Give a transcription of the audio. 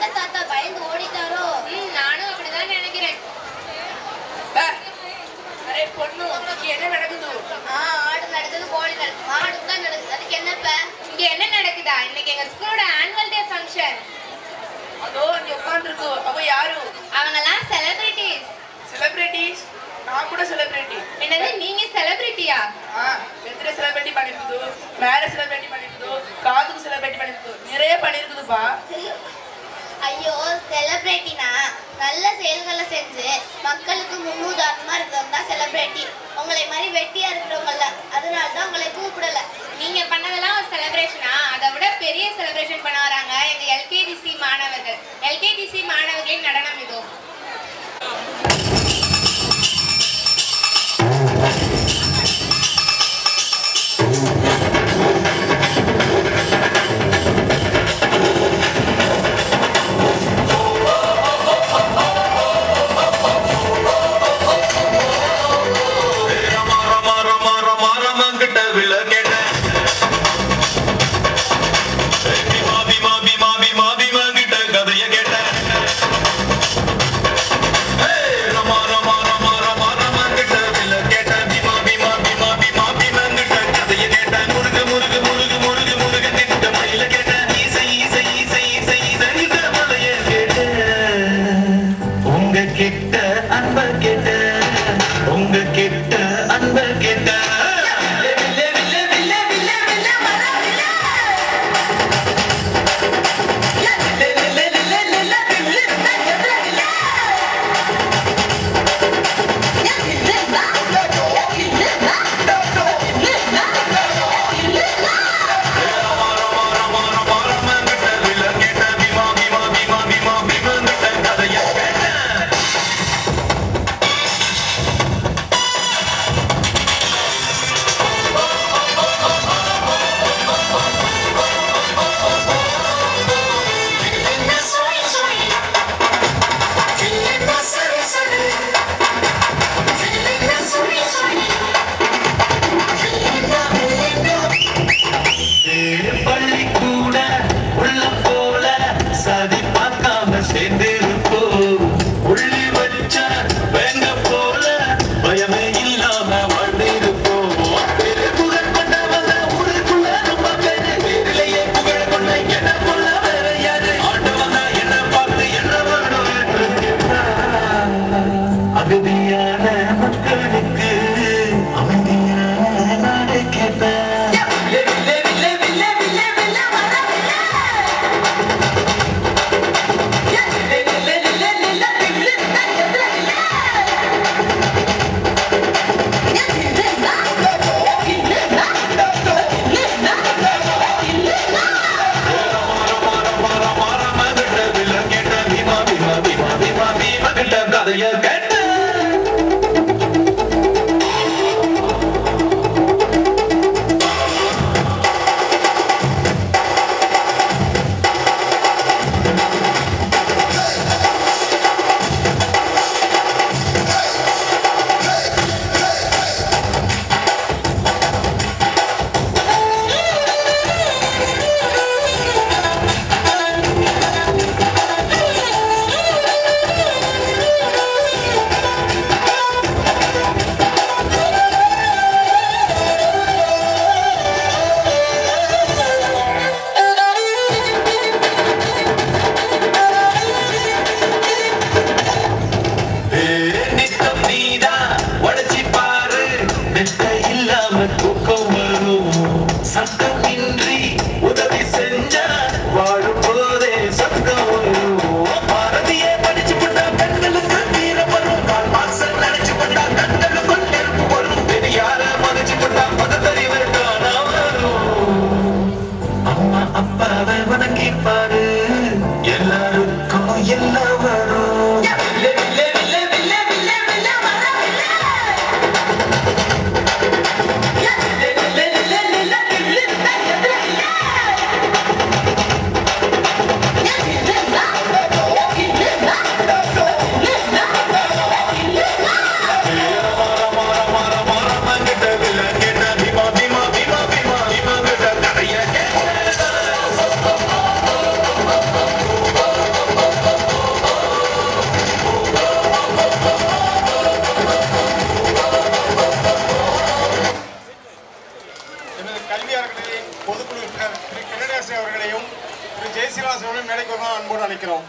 எங்க தாத்தா பயந்து ஓடிட்டாரோ? நானும் அப்படிதான் நினைக்கிறேன். அரே பொண்ணு, என்ன நடக்குது? ஆடு நடக்குது, கோழி நடக்குது, மாடு தான் நடக்குது. அதுக்கு என்னப்ப? இங்க என்ன நடக்குதா? இன்னைக்கு எங்க ஸ்கூலோட ஆனுவல் டே ஃபங்க்ஷன். அதோ இங்க உட்கார்ந்துருக்கு. அவ யாரு? அவங்கலாம் செலிபிரிட்டிஸ். செலிபிரிட்டிஸ்? நான் கூட செலிபிரிட்டி. என்னது, நீங்க செலிபிரிட்டியா? எத்தனை செலிபிரிட்டி பண்ணிருக்குது, மேரேஜ் செலிபிரிட்டி பண்ணிருக்குது, காதுக்கு செலிபிரிட்டி பண்ணிருக்குது, நிறைய பண்ணிருக்குதுப்பா. ஐயோ, செலிபிரிட்டினா நல்ல செயல்களை செஞ்சு மக்களுக்கு முன்னுதாரணமா இருக்கிறவங்க தான் செலிபிரிட்டி. உங்களை மாதிரி வெட்டியா இருக்கிறவங்கல்ல, அதனால தான் உங்களை கூப்பிடல. நீங்க பண்ணதெல்லாம் ஒரு செலிப்ரேஷனா? அதை விட பெரிய செலிப்ரேஷன் பண்ண வராங்க எங்க எல்கேஜிசி மாணவர்கள். எல்கேஜிசி மாணவர்களின் நடனம் இதோ. மாபி மாபி மாபி மாபி மாங்கிட்ட கதைய கேட்ட எனது கல்வி அறக்கட்டளை பொதுக்குழு உறுப்பினர் திரு கிரணேசன் அவர்களையும் திரு ஜெயசீலாஸ் அவர்களையும் மேடைக்கு அன்போடு அழைக்கிறோம்.